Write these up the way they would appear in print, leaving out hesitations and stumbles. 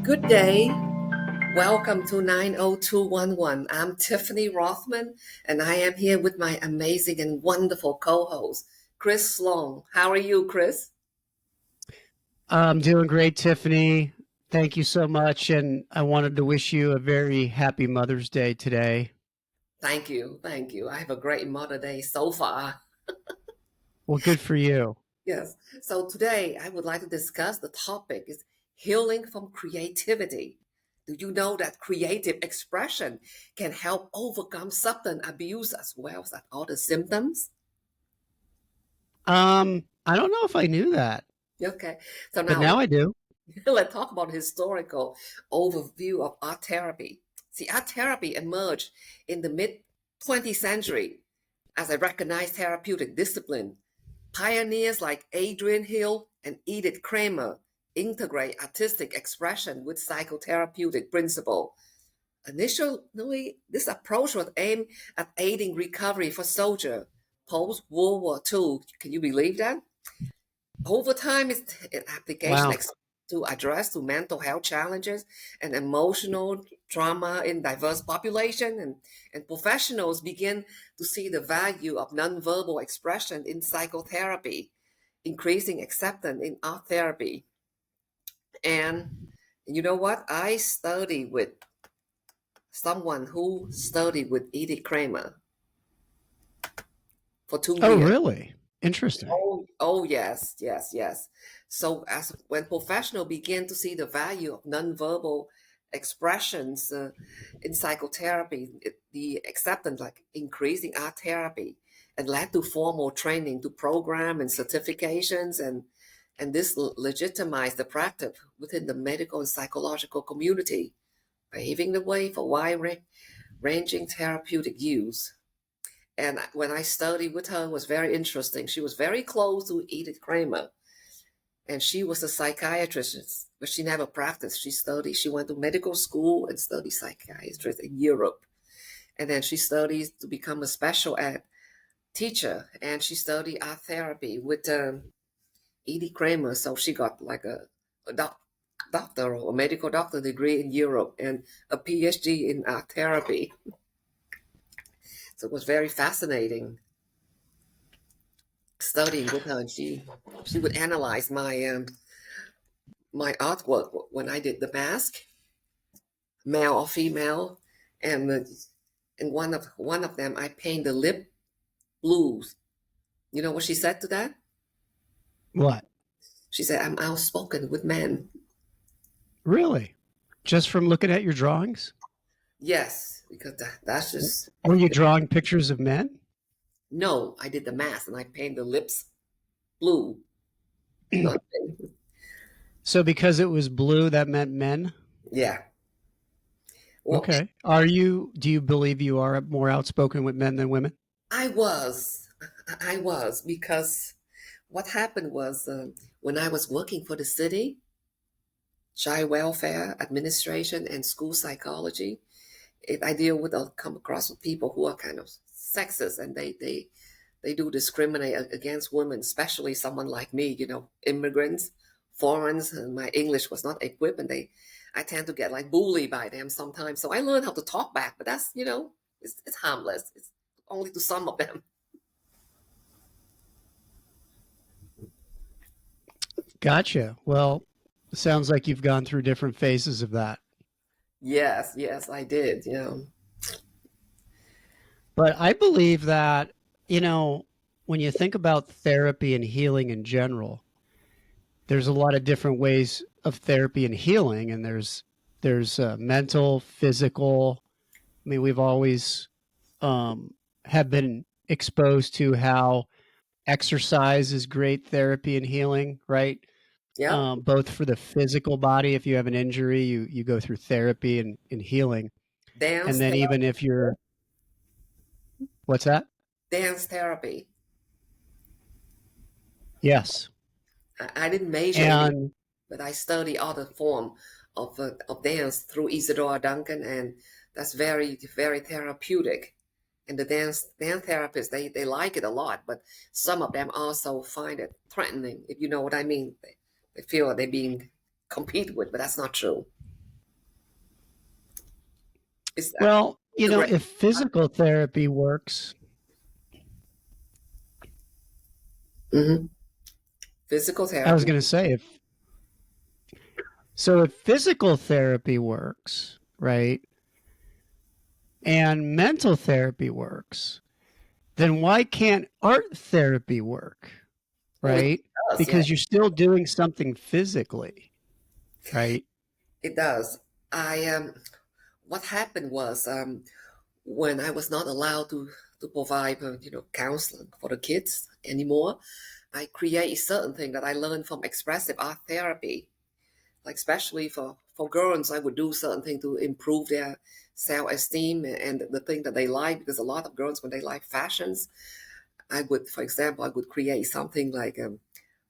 Good day. Welcome to 90211. I'm Tiffany Rothman, and I am here with my amazing and wonderful co host, Chris Sloan. How are you, Chris? I'm doing great, Tiffany. Thank you so much. And I wanted to wish you a very happy Mother's Day today. Thank you. Thank you. I have a great Mother Day so far. Well, good for you. Yes. So today I would like to discuss the topic is healing from creativity. Do you know that creative expression can help overcome substance abuse as well as other symptoms? I don't know if I knew that, Okay. So but now now I do. let's talk about historical overview of art therapy. See, art therapy emerged in the mid 20th century as a recognized therapeutic discipline. Pioneers like Adrian Hill and Edith Kramer integrate artistic expression with psychotherapeutic principle. Initially, this approach was aimed at aiding recovery for soldiers post World War II. Can you believe that? Over time, its application Wow. to address to mental health challenges and emotional trauma in diverse population, and professionals begin to see the value of nonverbal expression in psychotherapy, increasing acceptance in art therapy. And you know what? I studied with someone who studied with Edith Kramer for two Oh, years. really? Interesting. Oh yes, yes, yes. So as when professionals begin to see the value of nonverbal expressions in psychotherapy, the acceptance like increasing art therapy and led to formal training to program and certifications, and this legitimized the practice within the medical and psychological community, paving the way for wide-ranging therapeutic use. And when I studied with her, it was very interesting. She was very close to Edith Kramer, and she was a psychiatrist, but she never practiced. She studied. She went to medical school and studied psychiatrist in Europe, and then she studied to become a special ed teacher, and she studied art therapy with Edith Kramer. So she got like a doctor or a medical doctor degree in Europe and a PhD in art therapy. So it was very fascinating studying with her, and she would analyze my artwork when I did the mask, male or female, and in one of them I paint the lip blues. You know what she said to that? What? She said, "I'm outspoken with men." Really? Just from looking at your drawings? Yes, because that's just Were you drawing pictures of men? no. I did the mask and I paint the lips blue. Not So because it was blue, that meant men? yeah. Well, Okay. Do you believe you are more outspoken with men than women? I was, I was because what happened was when I was working for the city, child welfare administration, and school psychology, I deal with, I'll come across with people who are kind of sexist, and they do discriminate against women, especially someone like me, immigrants, foreigners, and my English was not equipped, and I tend to get like bullied by them sometimes. So I learned how to talk back, but that's, it's harmless. It's only to some of them. Gotcha. Well, sounds like you've gone through different phases of that. Yes, yes, I did. But I believe that, you know, when you think about therapy and healing in general, there's a lot of different ways of therapy and healing, and there's mental, physical. I mean, we've always have been exposed to how exercise is great therapy and healing, right? Yep. Both for the physical body, if you have an injury, you go through therapy and healing, and Dance, then even if you're what's that? dance therapy. Yes, I didn't major in it, and but I study other form of dance through Isadora Duncan, and that's very very therapeutic. And the dance therapists they like it a lot, but some of them also find it threatening, if you know what I mean. They feel they're being competed with, but that's not true. It's Well, it's a great if physical therapy works, mhm. Physical I was therapy. going to say if physical therapy works, right, and mental therapy works, then why can't art therapy work, Oh, it right? does. Yeah, Because you're still doing something physically, right? it does. I what happened was when I was not allowed to provide counseling for the kids anymore, I create certain thing that I learned from expressive art therapy. Like especially for girls, I would do certain thing to improve their self-esteem and the thing that they like, because a lot of girls when they like fashions, I would, for example, I would create something like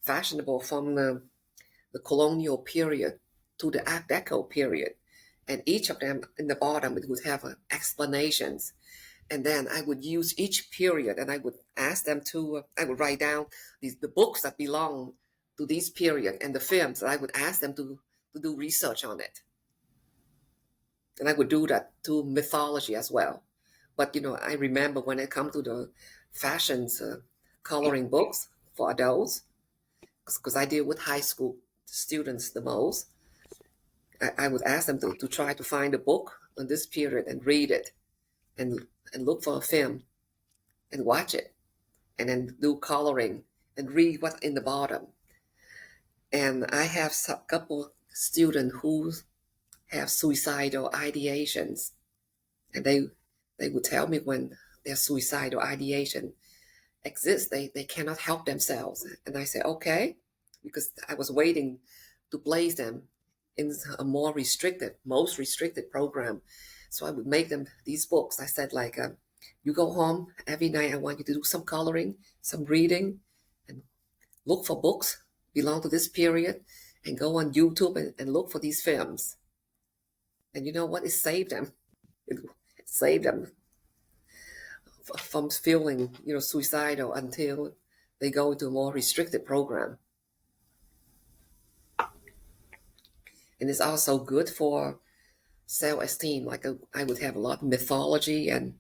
fashionable from the colonial period to the Art Deco period. And each of them in the bottom it would have explanations. And then I would use each period and I would ask them to, I would write down the books that belong to this period and the films. And I would ask them to do research on it. And I would do that to mythology as well. But, I remember when it come to the fashions coloring books for adults, because I deal with high school students the most, I would ask them to try to find a book on this period and read it and look for a film and watch it and then do coloring and read what's in the bottom. And I have a couple students who have suicidal ideations, and they would tell me when their suicidal ideation exists, they cannot help themselves. And I say, okay, because I was waiting to place them in a more restricted, most restricted program. So I would make them these books. I said, like, you go home every night. I want you to do some coloring, some reading, and look for books belong to this period, and go on YouTube and look for these films. And you know what? It saved them. It saved them from feeling, suicidal until they go into a more restricted program. And it's also good for self-esteem. Like I would have a lot of mythology, and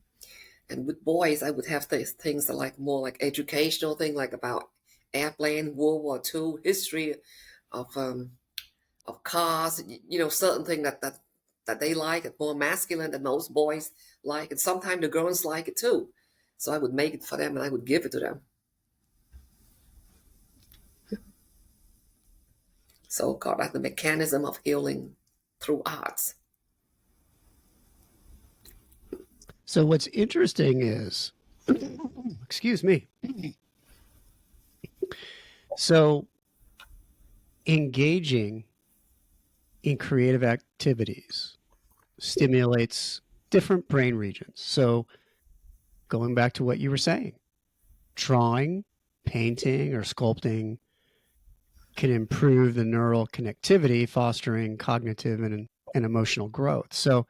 with boys, I would have things that like more like educational thing, like about airplane, World War II, history of cars, certain thing that they like, it's more masculine than most boys like, and sometimes the girls like it too. So I would make it for them and I would give it to them. So called like the mechanism of healing through arts. So what's interesting is, excuse me. So engaging in creative activities stimulates different brain regions. So going back to what you were saying, drawing, painting, or sculpting can improve the neural connectivity, fostering cognitive and emotional growth. So,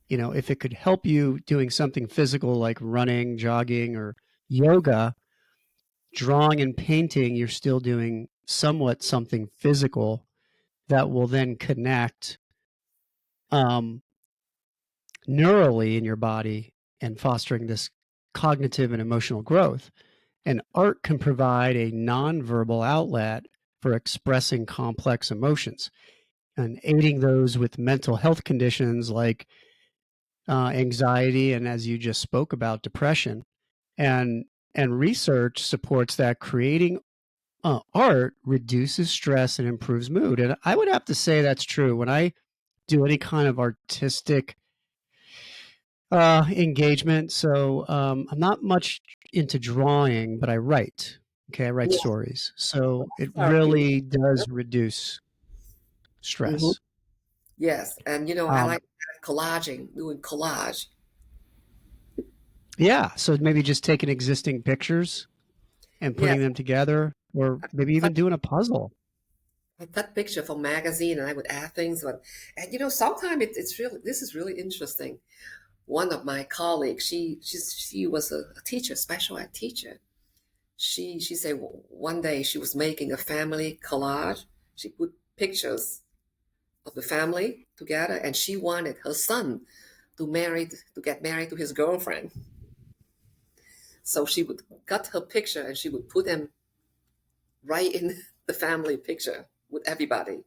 if it could help you doing something physical like running, jogging, or yoga, drawing and painting, you're still doing somewhat something physical that will then connect um, neurally in your body and fostering this cognitive and emotional growth. And art can provide a nonverbal outlet for expressing complex emotions and aiding those with mental health conditions like anxiety and, as you just spoke about, depression. And and research supports that creating art reduces stress and improves mood. And I would have to say that's true. When I do any kind of artistic engagement, so I'm not much into drawing, but I write. Okay, I write Yeah, stories, so it therapeutic. really does reduce Hmm. stress. Yes, and I Um, like collaging, doing collage. yeah, so maybe just taking existing pictures and Yes, putting them together, or maybe I even doing a puzzle. cut picture from magazine, and I would add things. But and sometimes it's really, this is really interesting. One of my colleagues, she was a teacher, special ed teacher. She said one day she was making a family collage. She put pictures of the family together, and she wanted her son to get married to his girlfriend. So she would cut her picture and she would put him right in the family picture with everybody.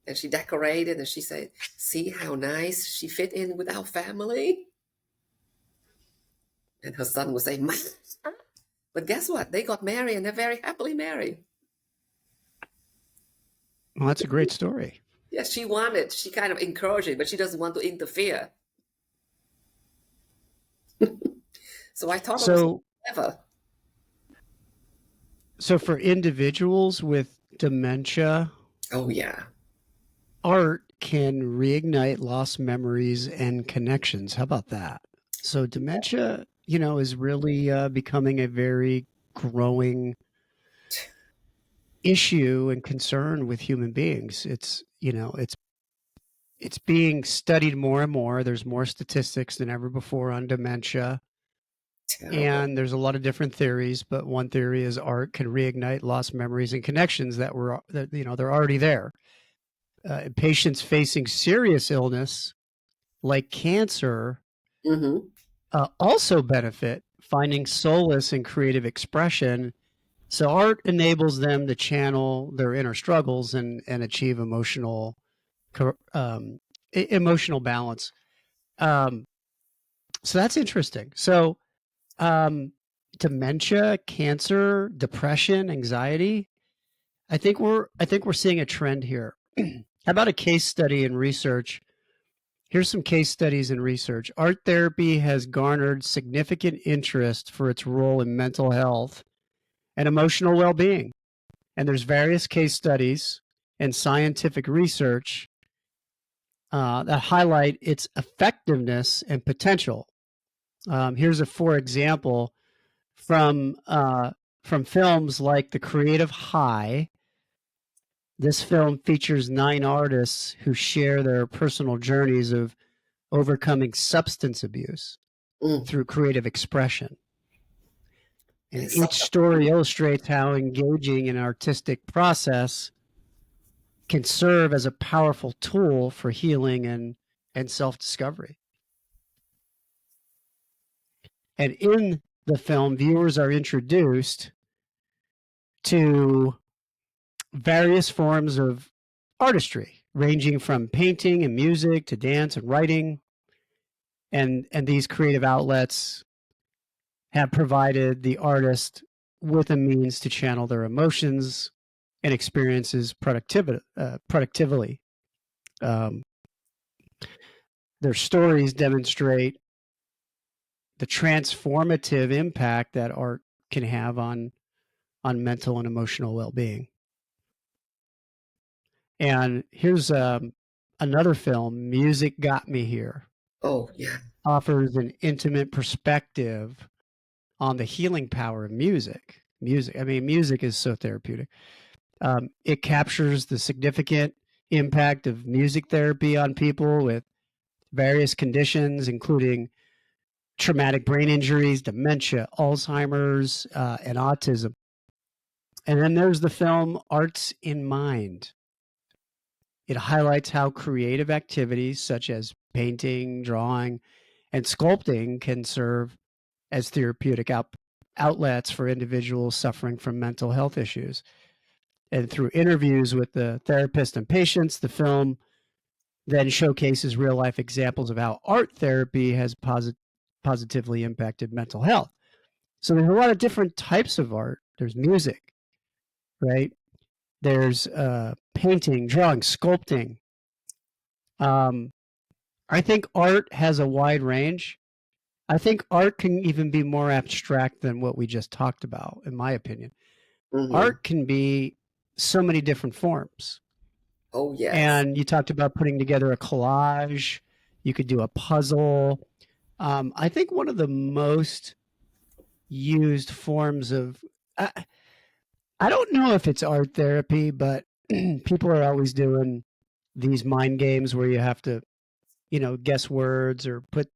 And she decorated and she said, "See how nice she fit in with our family?" And her son would say, "Ma." But guess what? They got married and they're very happily married. Well, that's a great story. Yes, she kind of encouraged it, but she doesn't want to interfere. So I thought it was So, clever. so for individuals with dementia, Oh, yeah. art can reignite lost memories and connections. How about that? So dementia, is really becoming a very growing issue and concern with human beings. It's being studied more and more. There's more statistics than ever before on dementia. Terrible. And there's a lot of different theories, but one theory is art can reignite lost memories and connections that they're already there. Patients facing serious illness like cancer Mm-hmm. also benefit finding solace in creative expression. So art enables them to channel their inner struggles and achieve um, emotional balance. Um, so that's interesting. So um, dementia, cancer, depression, anxiety. I think we're seeing a trend here. How about a case study in research? Here's some case studies in research. Art therapy has garnered significant interest for its role in mental health and emotional well-being. And there's various case studies and scientific research that highlight its effectiveness and potential. Here's a for example from films like The Creative High. This film features 9 artists who share their personal journeys of overcoming substance abuse Mm. through creative expression. And It's each such a story illustrates how engaging an artistic process can serve as a powerful tool for healing and self discovery. And in the film, viewers are introduced to various forms of artistry, ranging from painting and music to dance and writing. And these creative outlets have provided the artist with a means to channel their emotions and experiences productively. Um, their stories demonstrate the transformative impact that art can have on mental and emotional well-being. And here's another film, Music Got Me Here, oh yeah. offers an intimate perspective on the healing power of music. I mean, music is so therapeutic. It captures the significant impact of music therapy on people with various conditions, including traumatic brain injuries, dementia, Alzheimer's, and autism. And then there's the film Arts in Mind. It highlights how creative activities such as painting, drawing, and sculpting can serve as therapeutic outlets for individuals suffering from mental health issues. And through interviews with the therapist and patients, the film then showcases real life examples of how art therapy has positively impacted mental health. So there's a lot of different types of art. There's music, right? There's painting, drawing, sculpting. Um, I think art has a wide range. I think art can even be more abstract than what we just talked about, in my opinion. Mm-hmm. Art can be so many different forms. Oh yes. And you talked about putting together a collage. You could do a puzzle. I think one of the most used forms of, I, I don't know if it's art therapy, but people are always doing these mind games where you have to, guess words or put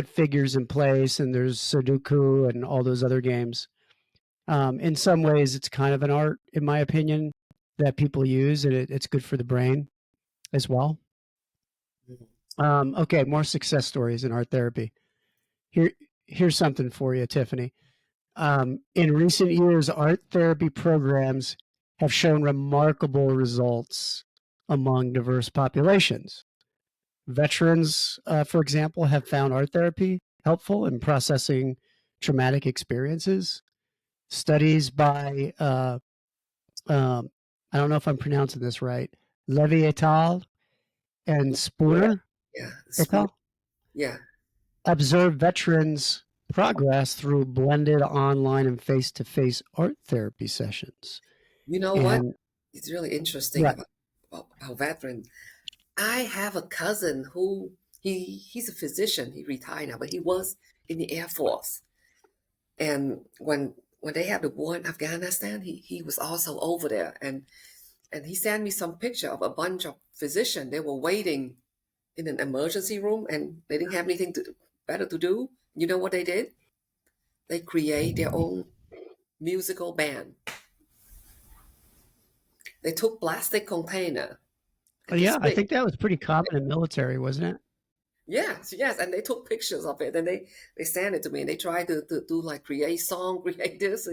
figures in place, and there's Sudoku and all those other games. In some ways, it's kind of an art, in my opinion, that people use, and it's good for the brain as well. Okay, more success stories in art therapy. Here, here's something for you, Tiffany. In recent years, art therapy programs have shown remarkable results among diverse populations. Veterans, for example, have found art therapy helpful in processing traumatic experiences. Studies by, um, I don't know if I'm pronouncing this right, Levy et al. And Yeah, Spooner yeah, et spoon. al. Yeah, observe veterans' progress through blended online and face to face art therapy sessions. you know what? And It's really interesting what? about veteran. I have a cousin who he's a physician. He retired now, but he was in the Air Force. And when they had the war in Afghanistan, he was also over there. And he sent me some picture of a bunch of physicians. They were waiting in an emergency room, and they didn't have anything better to do. You know what they did? They create their own musical band. They took plastic container and Yeah, just I big. think that was pretty common in military, wasn't it? Yes, yes, and they took pictures of it and they sent it to me and they tried to do like create song, create this,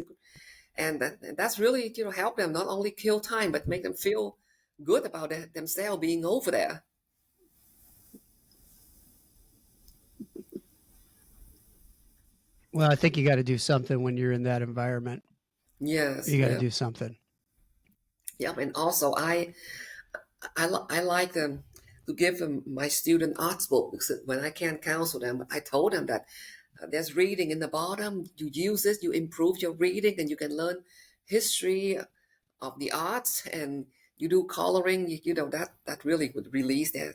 and that's really help them not only kill time but make them feel good about themselves being over there. Well, I think you got to do something when you're in that environment. Yes, You got to yeah, do something. yeah, and also I like them to give them my student arts book because when I can't counsel them, I told them that there's reading in the bottom. You use it, you improve your reading, and you can learn history of the arts, and you do coloring. That really would release the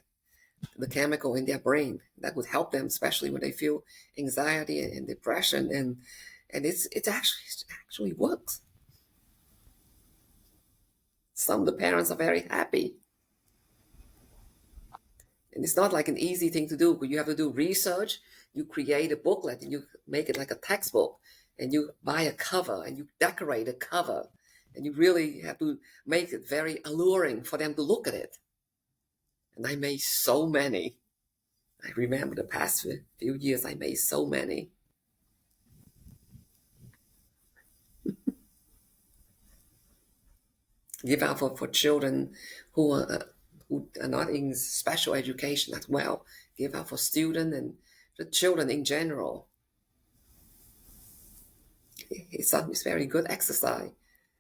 chemical in their brain that would help them, especially when they feel anxiety and depression, and it actually works. Some of the parents are very happy. And it's not like an easy thing to do, but you have to do research. You create a booklet and you make it like a textbook, and you buy a cover and you decorate a cover, and you really have to make it very alluring for them to look at it. And I made so many. I remember the past few years, I made so many. Give out for children who are not in special education as well. Give out for students and the children in general. It's very good exercise.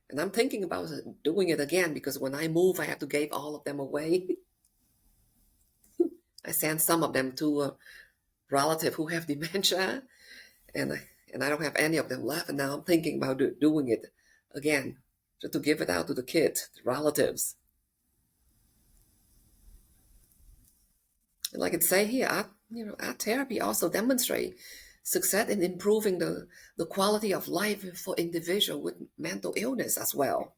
And I'm thinking about doing it again because when I move, I have to give all of them away. I send some of them to a relative who have dementia, and I don't have any of them left. And now I'm thinking about doing it again, just to give it out to the kids, the relatives. And like it say here, art therapy also demonstrate success in improving the quality of life for individual with mental illness as well.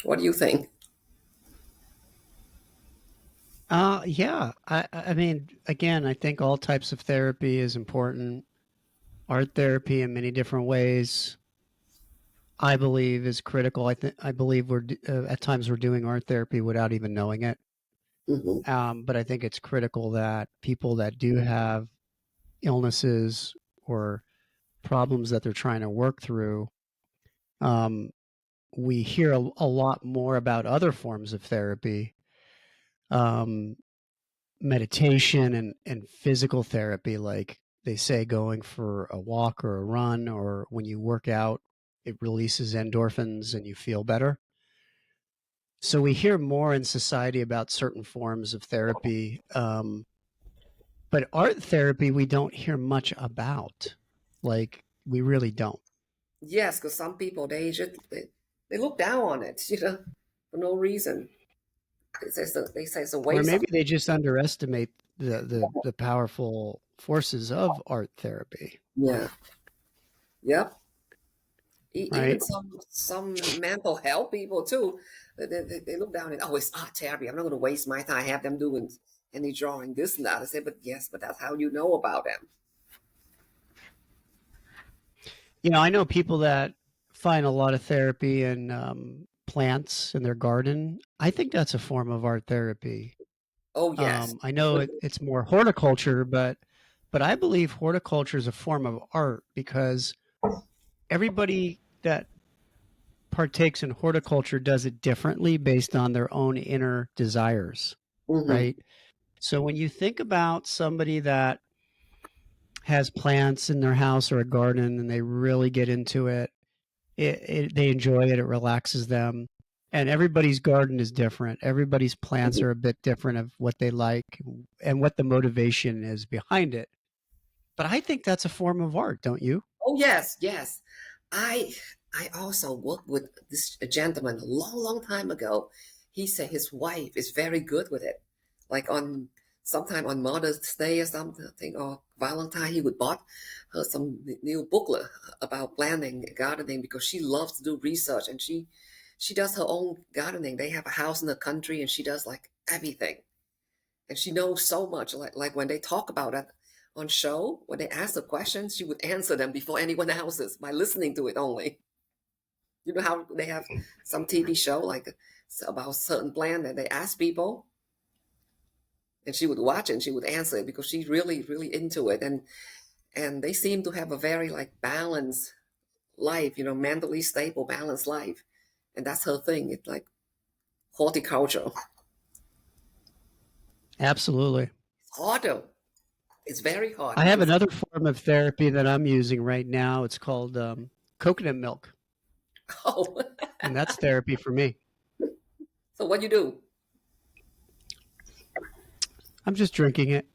What do you think? Yeah. I mean, again, I think all types of therapy is important. Art therapy in many different ways, I believe, is critical. I believe at times we're doing art therapy without even knowing it. Hmm. But I think it's critical that people that do have illnesses or problems that they're trying to work through, um, we hear a lot more about other forms of therapy, um, meditation and physical therapy, like they say going for a walk or a run, or when you work out, it releases endorphins and you feel better. So we hear more in society about certain forms of therapy, but art therapy we don't hear much about. Like we really don't. Yes, because some people they look down on it, for no reason. They say it's a Or waste of. maybe they just underestimate the powerful forces of art therapy, Yeah, yep. Even right? some mental health people too. They look down and it's art therapy. I'm not going to waste my time have them doing any drawing this and that. I say, but yes, but that's how you know about them. I know people that find a lot of therapy in plants in their garden, I think that's a form of art therapy. Oh, yes. I know it's more horticulture, but I believe horticulture is a form of art because everybody that partakes in horticulture does it differently based on their own inner desires, Mm-hmm. right? So when you think about somebody that has plants in their house or a garden and they really get into it, they enjoy it, it relaxes them. And everybody's garden is different. Everybody's plants Mm-hmm. are a bit different of what they like and what the motivation is behind it. But I think that's a form of art, don't you? Oh, yes, yes. I I also worked with this gentleman a long, long time ago. He said his wife is very good with it. Like on sometime on Mother's Day or something or Valentine, he would bought her some new booklet about planting gardening because she loves to do research and she does her own gardening. They have a house in the country and she does like everything. And she knows so much. Like when they talk about it on show, when they ask the questions, she would answer them before anyone else's by listening to it only. You know how they have some TV show like about a certain plant that they ask people, and she would watch it and she would answer it because she's really, really into it. And they seem to have a very like balanced life, mentally stable, balanced life, and that's her thing. It's like horticulture. Absolutely. It's harder. It's very hard I have because another form of therapy that I'm using right now. It's called coconut milk, oh, and that's therapy for me. so what you do? I'm just drinking it,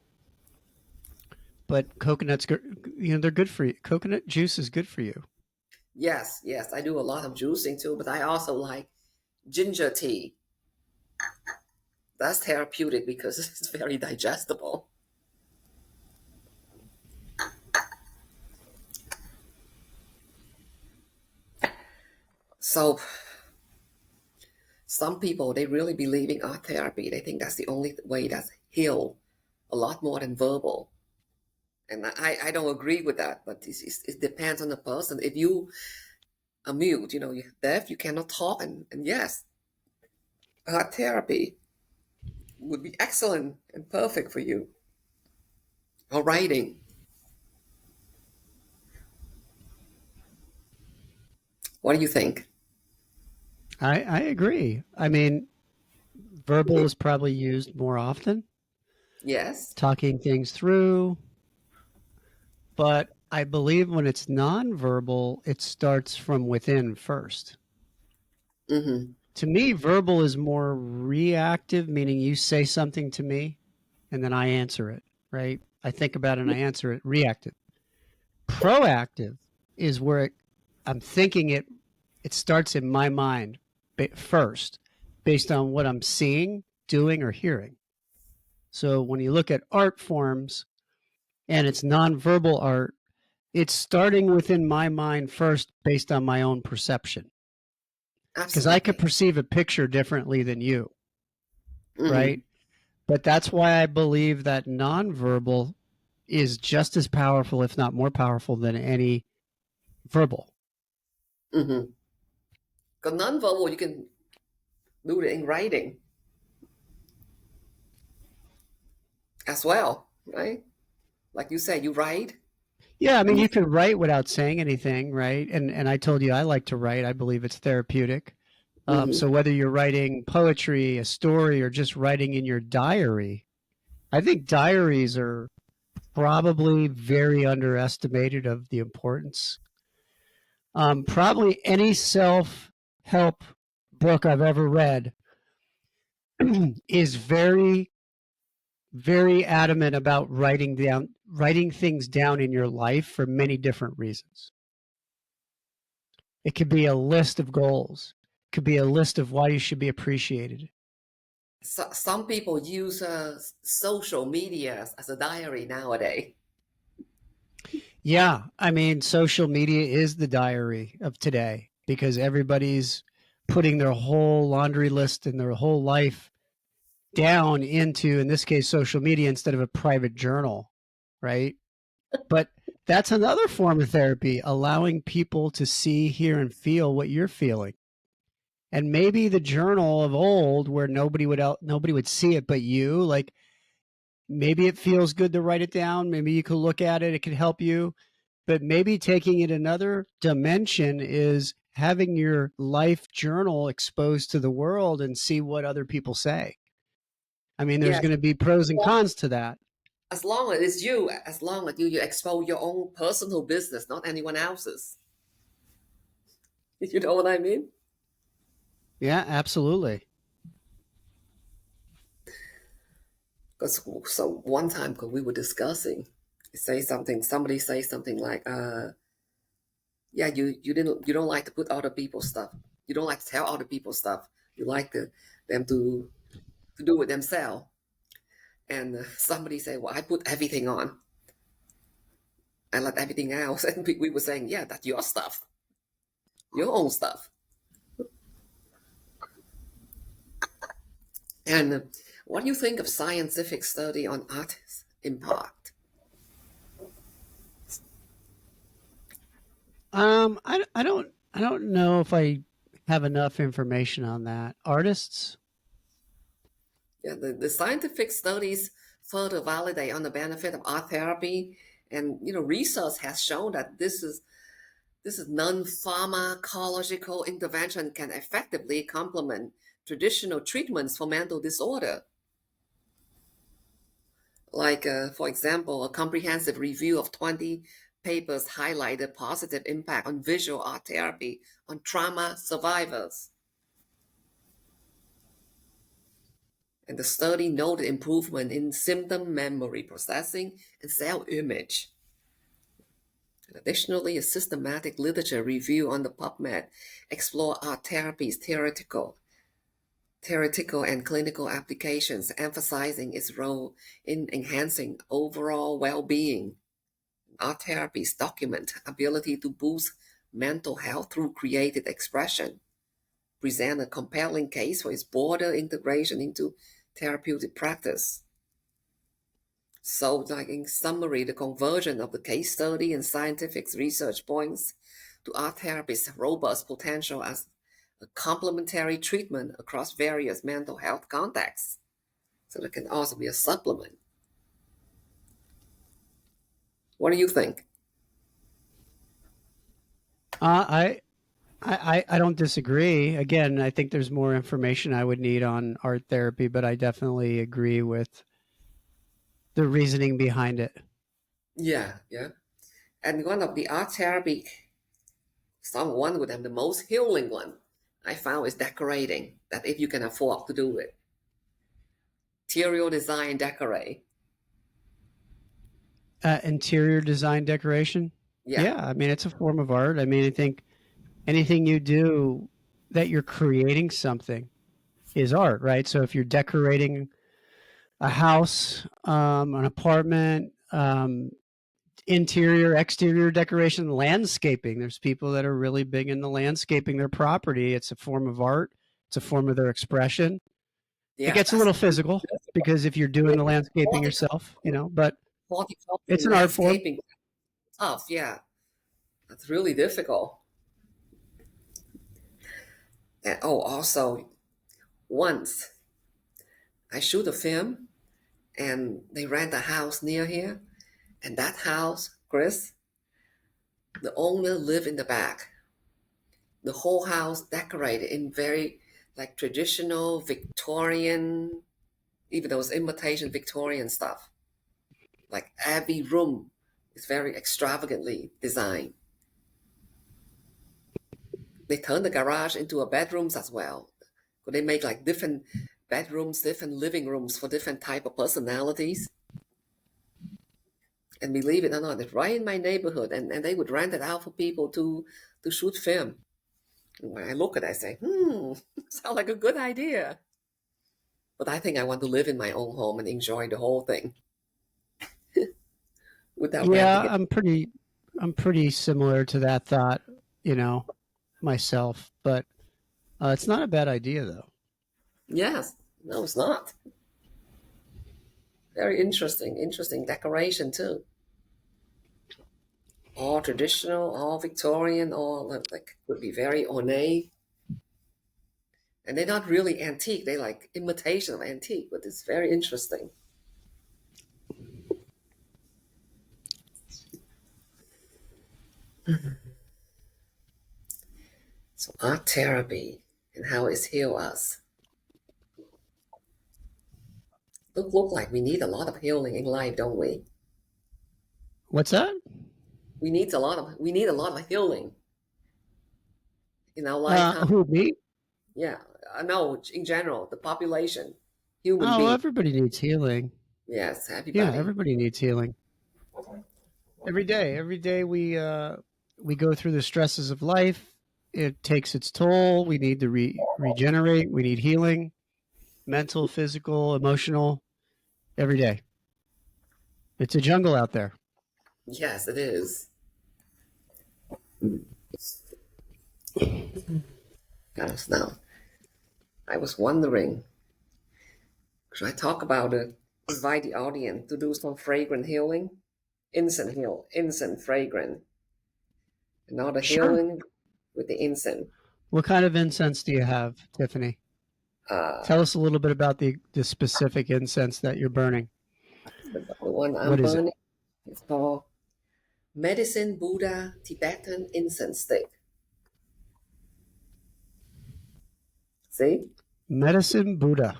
but coconuts, they're good for you. Coconut juice is good for you. Yes, yes, I do a lot of juicing too, but I also like ginger tea. That's therapeutic because it's very digestible. So some people they really believe in art therapy. They think that's the only way that's heal a lot more than verbal. And I don't agree with that, but it depends on the person. If you are mute, you're deaf, you cannot talk, and yes, art therapy would be excellent and perfect for you. Or writing. What do you think? I agree. I mean, verbal is probably used more often, Yes. talking things through, but I believe when it's nonverbal, it starts from within first. Mm-hmm. To me, verbal is more reactive, meaning you say something to me and then I answer it, right? I think about it and I answer it. Reactive. Proactive is where I'm thinking it starts in my mind first based on what I'm seeing, doing, or hearing. So when you look at art forms and it's nonverbal art, it's starting within my mind first based on my own perception. Because I could Absolutely. perceive a picture differently than you, right? Mm-hmm. But that's why I believe that nonverbal is just as powerful, if not more powerful, than any verbal. Mm-hmm. Because non-verbal, you can do it in writing as well, right? Like you said, you write. Yeah, I mean, And you, you can write without saying anything, right? And I told you I like to write. I believe it's therapeutic. mm-hmm. So whether you're writing poetry, a story, or just writing in your diary, I think diaries are probably very underestimated of the importance. Probably any self help book I've ever read is very, very adamant about writing things down in your life for many different reasons. It could be a list of goals. It could be a list of why you should be appreciated. Some people use social media as a diary nowadays. Yeah, I mean, social media is the diary of today because everybody's putting their whole laundry list and their whole life down into, in this case, social media instead of a private journal, right? But that's another form of therapy, allowing people to see, hear, and feel what you're feeling. And maybe the journal of old where nobody would see it but you, like maybe it feels good to write it down, maybe you could look at it, it could help you, but maybe taking it another dimension is having your life journal exposed to the world and see what other people say. I mean, there's Yes, going to be pros and cons to that. as long as it's you, as long as you expose your own personal business, not anyone else's. You know what I mean? Yeah, absolutely. Because so one time, because we were discussing, somebody say something like, yeah, you don't like to put other people's stuff. You don't like to tell other people's stuff. You like them to do it themselves. And somebody say, well, I put everything on. I let everything else. And we were saying, yeah, that's your stuff, your own stuff. And what do you think of scientific study on artist impact? I don't know if I have enough information on that. Artists? Yeah, the scientific studies further validate on the benefit of art therapy, and research has shown that this is non-pharmacological intervention can effectively complement traditional treatments for mental disorder. Like, for example, a comprehensive review of 20 papers highlighted positive impact on visual art therapy on trauma survivors. And the study noted improvement in symptom memory processing and cell image. And additionally, a systematic literature review on the PubMed explored art therapy's theoretical and clinical applications, emphasizing its role in enhancing overall well-being. Art therapies document ability to boost mental health through creative expression, present a compelling case for its broader integration into therapeutic practice. So, like in summary, the conversion of the case study and scientific research points to art therapy's robust potential as a complementary treatment across various mental health contexts. So, it can also be a supplement. What do you think? I I don't disagree. Again, I think there's more information I would need on art therapy, but I definitely agree with the reasoning behind it. Yeah, yeah. And one of the art therapy, one with them, the most healing one I found is decorating. That if you can afford to do it, interior design, decorate. Interior design decoration. Yeah, Yeah, I mean it's a form of art. I mean, I think anything you do that you're creating something is art, right? So if you're decorating a house, an apartment, interior, exterior decoration, landscaping. There's people that are really big into landscaping their property. It's a form of art. It's a form of their expression. It yeah, gets a that's little physical because if you're doing the landscaping yourself, but horticulture, it's an art form. landscaping stuff. Yeah, that's really difficult. And oh, also once I shoot a film and they rent a house near here, and that house, Chris, the owner lived in the back. The whole house decorated in very like traditional Victorian, even those imitation Victorian stuff. Like every room is very extravagantly designed. They turn the garage into a bedrooms as well. So they make like different bedrooms, different living rooms for different type of personalities. And believe it or not, it's right in my neighborhood, and they would rent it out for people to shoot film. And when I look at it, I say, sounds like a good idea. But I think I want to live in my own home and enjoy the whole thing without renting Yeah, it. I'm pretty similar to that thought, you know, myself. But it's not a bad idea though. Yes, no, it's not. Very interesting, interesting decoration too. All traditional, all Victorian, all like would be very ornate. And they're not really antique. They like imitation of antique, but it's very interesting. So art therapy and how it's healed us. Look like we need a lot of healing in life, don't we? What's that? We need a lot of healing in our lifetime. Who, me? Yeah, I know in general, the population, human Oh, being. everybody needs healing. Yes, Yeah, everybody. everybody needs healing. Every day. Every day we go through the stresses of life. It takes its toll. We need to regenerate. We need healing, mental, physical, emotional, every day. It's a jungle out there. Yes, it is. Yes, now I was wondering, should I talk about it? Invite the audience to do some fragrant healing, incense fragrant, and all the Sure. healing with the incense. What kind of incense do you have, Tiffany? Uh, Tell us a little bit about the specific incense that you're burning. the one I'm What is it? burning is called Medicine Buddha Tibetan Incense Stick. See? Medicine Buddha.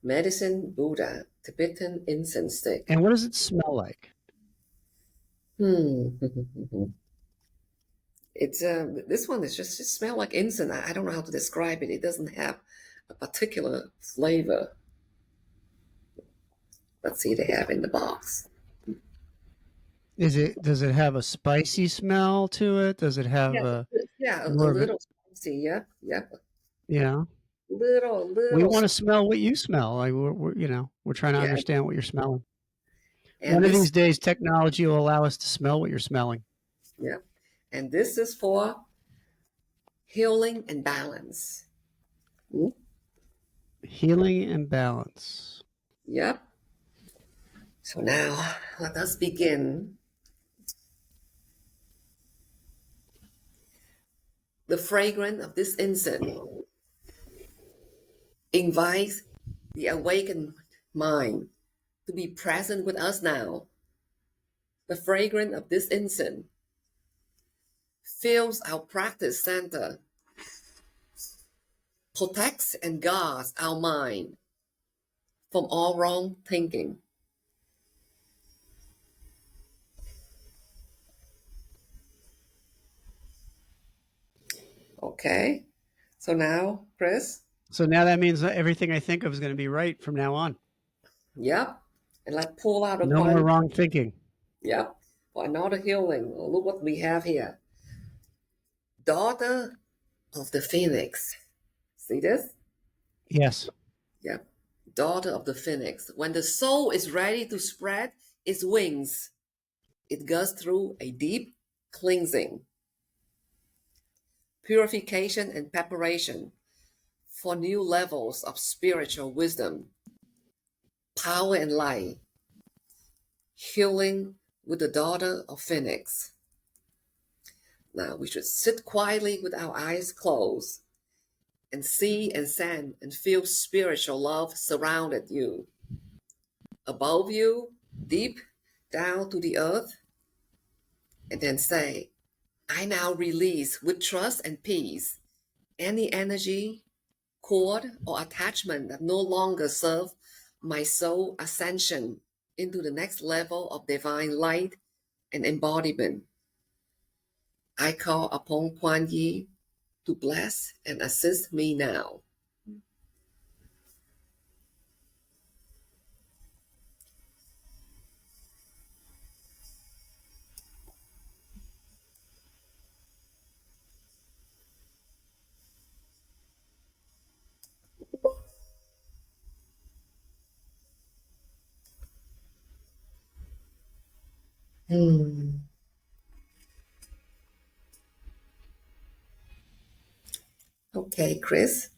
Medicine Buddha Tibetan Incense Stick. And what does it smell like? Hmm. It's this one is just it smell like incense. I don't know how to describe it. It doesn't have a particular flavor. Let's see, they have in the box. Does it have a spicy smell to it? Does it have Yes, a yeah, a more of little spicy. Yeah, yeah, you know? We little. want to smell what you smell. Like we're trying to Yeah, understand what you're smelling. and One of this, these days technology will allow us to smell what you're smelling. yeah, and this is for healing and balance. Mm, Healing and balance. yep. So now let us begin. The fragrance of this incense invites the awakened mind to be present with us now. The fragrance of this incense fills our practice center, protects and guards our mind from all wrong thinking. Okay. So now, Chris, So now that means that everything I think of is going to be right from now on. yep. And let's pull out a No more one. wrong thinking. Yep. For another healing. Oh, look what we have here. Daughter of the Phoenix. See this? Yes. Yep. Daughter of the Phoenix. When the soul is ready to spread its wings, it goes through a deep cleansing, purification, and preparation for new levels of spiritual wisdom, power, and light. Healing with the daughter of Phoenix. Now we should sit quietly with our eyes closed and see and sense and feel spiritual love surrounded you, above you, deep down to the earth, and then say, I now release with trust and peace any energy, cord, or attachment that no longer serve my soul ascension into the next level of divine light and embodiment. I call upon Kuan Yi to bless and assist me now. Hmm. Okay, Chris,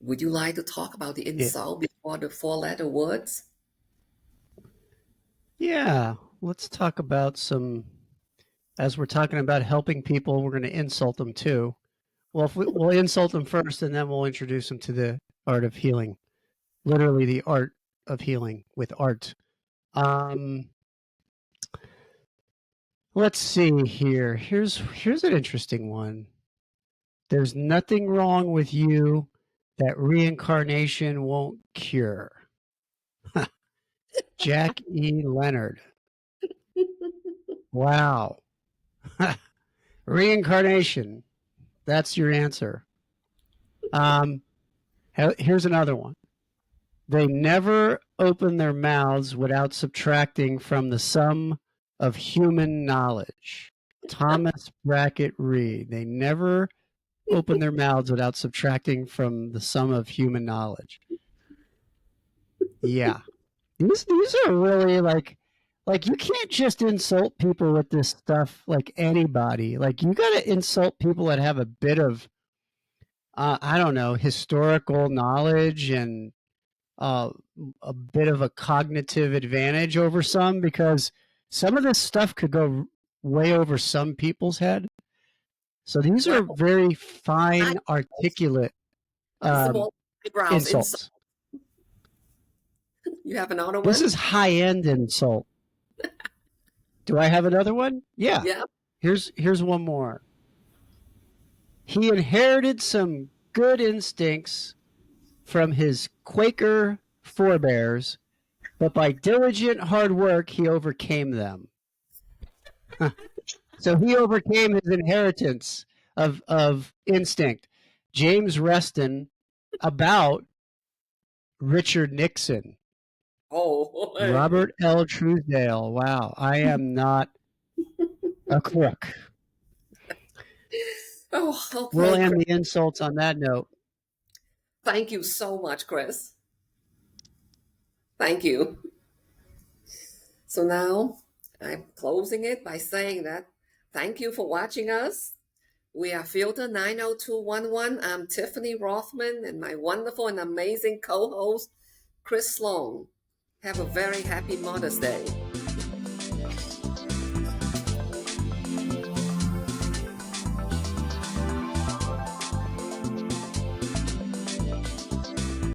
would you like to talk about the Yeah. insult before the four-letter words? Yeah. Let's talk about some as we're talking about helping people, we're going to insult them too. Well, if we'll insult them first, and then we'll introduce them to the art of healing. Literally, the art of healing with art. Um, let's see here. Here's an interesting one. There's nothing wrong with you that reincarnation won't cure. Jack E. Leonard. Wow. Reincarnation. That's your answer. Um, here's another one. They never open their mouths without subtracting from the sum of human knowledge. Thomas Brackett Reed. They never open their mouths without subtracting from the sum of human knowledge. Yeah. These are really like you can't just insult people with this stuff like anybody. Like you got to insult people that have a bit of I don't know, historical knowledge and uh, a bit of a cognitive advantage over some because some of this stuff could go way over some people's head. So these are Well, very I fine, articulate sensible eyebrows insult. insults. You have another This one? is high end insult. Do I have another one? Yeah. Yeah. Here's one more. He inherited some good instincts from his Quaker forebears, but by diligent hard work he overcame them. So he overcame his inheritance of instinct. James Reston about Richard Nixon. Oh, Robert L. Truesdale. Wow, I am not a crook. oh, We'll okay, end Chris. the insults on that note. Thank you so much, Chris. Thank you. So now I'm closing it by saying that thank you for watching us. We are Filter 90211. I'm Tiffany Rothman and my wonderful and amazing co host, Chris Sloan. Have a very happy Mother's Day.